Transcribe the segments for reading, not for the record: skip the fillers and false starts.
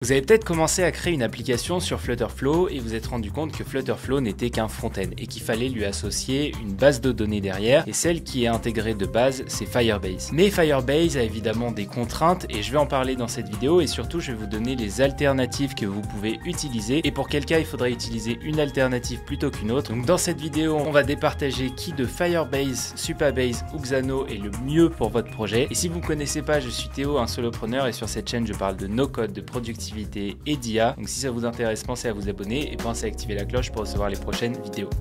Vous avez peut-être commencé à créer une application sur Flutterflow et vous êtes rendu compte que Flutterflow n'était qu'un front-end et qu'il fallait lui associer une base de données derrière, et celle qui est intégrée de base c'est Firebase. Mais Firebase a évidemment des contraintes et je vais en parler dans cette vidéo, et surtout je vais vous donner les alternatives que vous pouvez utiliser et pour quel cas il faudrait utiliser une alternative plutôt qu'une autre. Donc dans cette vidéo on va départager qui de Firebase, Supabase ou Xano est le mieux pour votre projet. Et si vous ne me connaissez pas, je suis Théo, un solopreneur, et sur cette chaîne je parle de no-code, de productivité et d'IA. Donc si ça vous intéresse, pensez à vous abonner et pensez à activer la cloche pour recevoir les prochaines vidéos.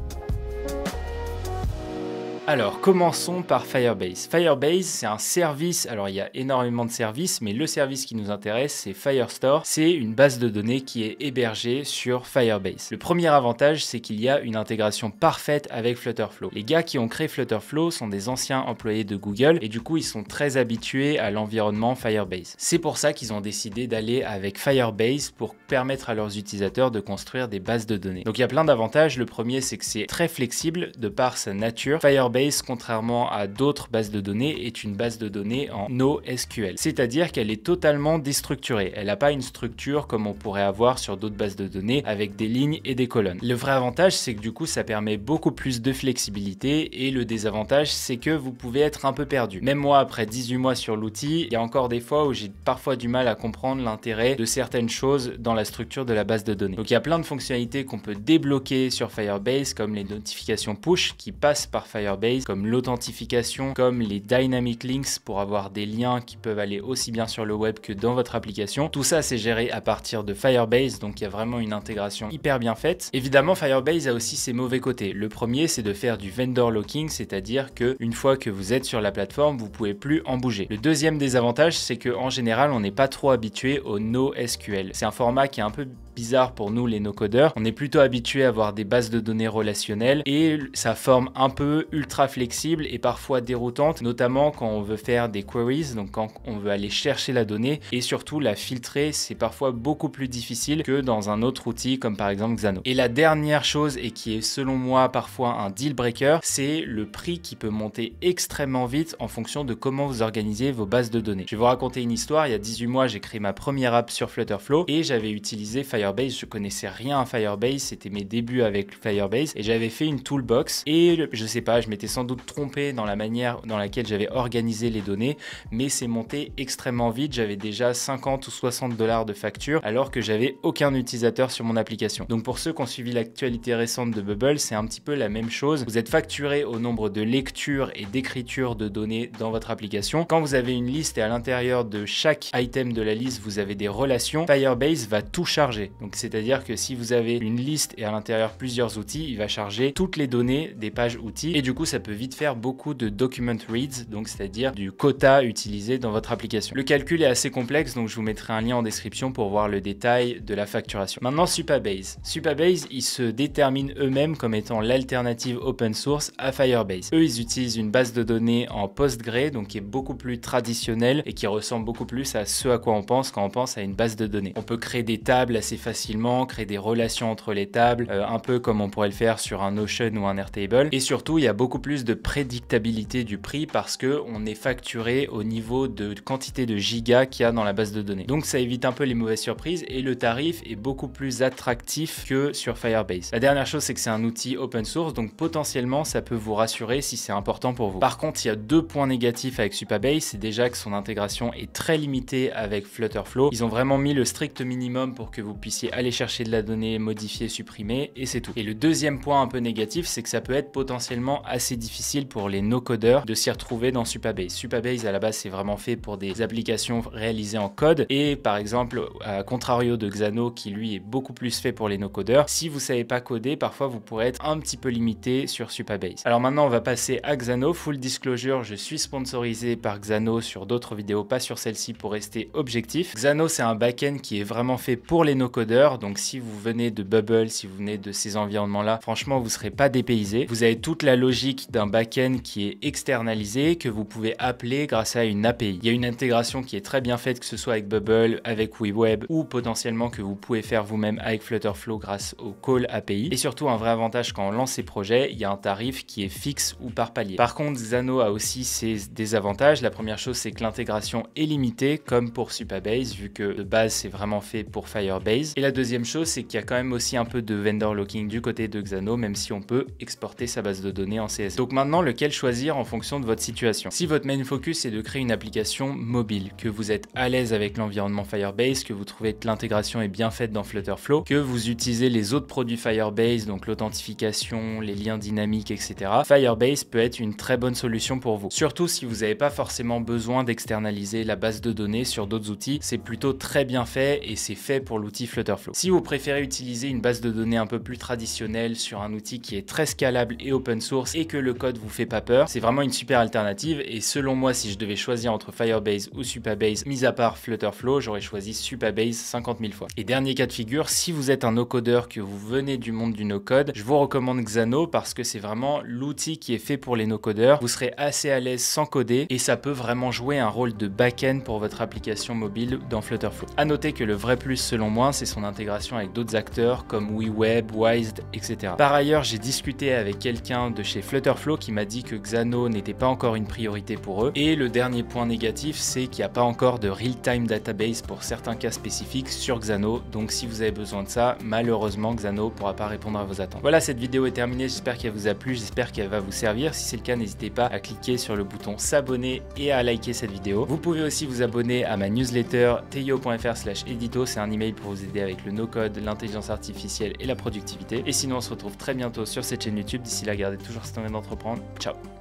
Alors, commençons par Firebase. Firebase, c'est un service, alors il y a énormément de services, mais le service qui nous intéresse, c'est Firestore. C'est une base de données qui est hébergée sur Firebase. Le premier avantage, c'est qu'il y a une intégration parfaite avec Flutterflow. Les gars qui ont créé Flutterflow sont des anciens employés de Google, et du coup, ils sont très habitués à l'environnement Firebase. C'est pour ça qu'ils ont décidé d'aller avec Firebase pour permettre à leurs utilisateurs de construire des bases de données. Donc il y a plein d'avantages. Le premier, c'est que c'est très flexible de par sa nature. Firebase, contrairement à d'autres bases de données, est une base de données en NoSQL. C'est-à-dire qu'elle est totalement déstructurée. Elle n'a pas une structure comme on pourrait avoir sur d'autres bases de données avec des lignes et des colonnes. Le vrai avantage, c'est que du coup, ça permet beaucoup plus de flexibilité, et le désavantage, c'est que vous pouvez être un peu perdu. Même moi, après 18 mois sur l'outil, il y a encore des fois où j'ai parfois du mal à comprendre l'intérêt de certaines choses dans la structure de la base de données. Donc il y a plein de fonctionnalités qu'on peut débloquer sur Firebase, comme les notifications push qui passent par Firebase, comme l'authentification, comme les dynamic links pour avoir des liens qui peuvent aller aussi bien sur le web que dans votre application. Tout ça, c'est géré à partir de Firebase, donc il y a vraiment une intégration hyper bien faite. Évidemment, Firebase a aussi ses mauvais côtés. Le premier, c'est de faire du vendor locking, c'est-à-dire que une fois que vous êtes sur la plateforme, vous pouvez plus en bouger. Le deuxième désavantage, c'est que en général, on n'est pas trop habitué au NoSQL. C'est un format qui est un peu bizarre pour nous les no-codeurs. On est plutôt habitué à avoir des bases de données relationnelles, et sa forme un peu ultra flexible et parfois déroutante, notamment quand on veut faire des queries, donc quand on veut aller chercher la donnée et surtout la filtrer, c'est parfois beaucoup plus difficile que dans un autre outil comme par exemple Xano. Et la dernière chose, et qui est selon moi parfois un deal breaker, c'est le prix qui peut monter extrêmement vite en fonction de comment vous organisez vos bases de données. Je vais vous raconter une histoire. Il y a 18 mois, j'ai créé ma première app sur Flutterflow et j'avais utilisé Firebase. Je connaissais rien à Firebase, c'était mes débuts avec Firebase, et j'avais fait une toolbox, et je sais pas, je m'étais sans doute trompé dans la manière dans laquelle j'avais organisé les données, mais c'est monté extrêmement vite. J'avais déjà 50 ou 60 $ de facture alors que j'avais aucun utilisateur sur mon application. Donc pour ceux qui ont suivi l'actualité récente de Bubble, c'est un petit peu la même chose. Vous êtes facturé au nombre de lectures et d'écritures de données dans votre application. Quand vous avez une liste et à l'intérieur de chaque item de la liste vous avez des relations, Firebase va tout charger. Donc c'est-à-dire que si vous avez une liste et à l'intérieur plusieurs outils, il va charger toutes les données des pages outils, et du coup ça peut vite faire beaucoup de document reads, donc c'est-à-dire du quota utilisé dans votre application. Le calcul est assez complexe, donc je vous mettrai un lien en description pour voir le détail de la facturation. Maintenant, Supabase. Supabase, ils se déterminent eux-mêmes comme étant l'alternative open source à Firebase. Eux, ils utilisent une base de données en Postgre, donc qui est beaucoup plus traditionnelle et qui ressemble beaucoup plus à ce à quoi on pense quand on pense à une base de données. On peut créer des tables assez facilement, créer des relations entre les tables, un peu comme on pourrait le faire sur un Notion ou un Airtable, et surtout, il y a beaucoup plus de prédictabilité du prix parce que on est facturé au niveau de quantité de gigas qu'il y a dans la base de données. Donc ça évite un peu les mauvaises surprises, et le tarif est beaucoup plus attractif que sur Firebase. La dernière chose, c'est que c'est un outil open source, donc potentiellement ça peut vous rassurer si c'est important pour vous. Par contre, il y a deux points négatifs avec Supabase. C'est déjà que son intégration est très limitée avec Flutterflow. Ils ont vraiment mis le strict minimum pour que vous puissiez aller chercher de la donnée, modifier, supprimer, et c'est tout. Et le deuxième point un peu négatif, c'est que ça peut être potentiellement assez difficile pour les no-codeurs de s'y retrouver dans Supabase. Supabase, à la base, c'est vraiment fait pour des applications réalisées en code, et par exemple, à contrario de Xano, qui lui est beaucoup plus fait pour les no-codeurs, si vous savez pas coder, parfois vous pourrez être un petit peu limité sur Supabase. Alors maintenant, on va passer à Xano. Full disclosure, je suis sponsorisé par Xano sur d'autres vidéos, pas sur celle-ci, pour rester objectif. Xano, c'est un back-end qui est vraiment fait pour les no-codeurs, no-codeur, donc si vous venez de Bubble, si vous venez de ces environnements-là, franchement, vous ne serez pas dépaysé. Vous avez toute la logique d'un back-end qui est externalisé, que vous pouvez appeler grâce à une API. Il y a une intégration qui est très bien faite, que ce soit avec Bubble, avec WeWeb, ou potentiellement que vous pouvez faire vous-même avec Flutterflow grâce au call API. Et surtout, un vrai avantage quand on lance ces projets, il y a un tarif qui est fixe ou par palier. Par contre, Xano a aussi ses désavantages. La première chose, c'est que l'intégration est limitée, comme pour Supabase, vu que de base, c'est vraiment fait pour Firebase. Et la deuxième chose, c'est qu'il y a quand même aussi un peu de vendor locking du côté de Xano, même si on peut exporter sa base de données en CSV. Donc maintenant, lequel choisir en fonction de votre situation. Si votre main focus est de créer une application mobile, que vous êtes à l'aise avec l'environnement Firebase, que vous trouvez que l'intégration est bien faite dans Flutterflow, que vous utilisez les autres produits Firebase, donc l'authentification, les liens dynamiques, etc., Firebase peut être une très bonne solution pour vous. Surtout si vous n'avez pas forcément besoin d'externaliser la base de données sur d'autres outils, c'est plutôt très bien fait et c'est fait pour l'outil Flutterflow. Si vous préférez utiliser une base de données un peu plus traditionnelle sur un outil qui est très scalable et open source et que le code vous fait pas peur, c'est vraiment une super alternative. Et selon moi, si je devais choisir entre Firebase ou Supabase, mis à part Flutterflow, j'aurais choisi Supabase 50 000 fois. Et dernier cas de figure, si vous êtes un no-codeur, que vous venez du monde du no-code, je vous recommande Xano parce que c'est vraiment l'outil qui est fait pour les no-codeurs. Vous serez assez à l'aise sans coder et ça peut vraiment jouer un rôle de back-end pour votre application mobile dans Flutterflow. À noter que le vrai plus selon moi, c'est son intégration avec d'autres acteurs comme WeWeb, Wised, etc. Par ailleurs, j'ai discuté avec quelqu'un de chez Flutterflow qui m'a dit que Xano n'était pas encore une priorité pour eux. Et le dernier point négatif, c'est qu'il n'y a pas encore de real-time database pour certains cas spécifiques sur Xano. Donc si vous avez besoin de ça, malheureusement Xano ne pourra pas répondre à vos attentes. Voilà, cette vidéo est terminée, j'espère qu'elle vous a plu, j'espère qu'elle va vous servir. Si c'est le cas, n'hésitez pas à cliquer sur le bouton s'abonner et à liker cette vidéo. Vous pouvez aussi vous abonner à ma newsletter teio.fr/edito, c'est un email pour vous aider avec le no-code, l'intelligence artificielle et la productivité. Et sinon, on se retrouve très bientôt sur cette chaîne YouTube. D'ici là, gardez toujours cette envie d'entreprendre. Ciao!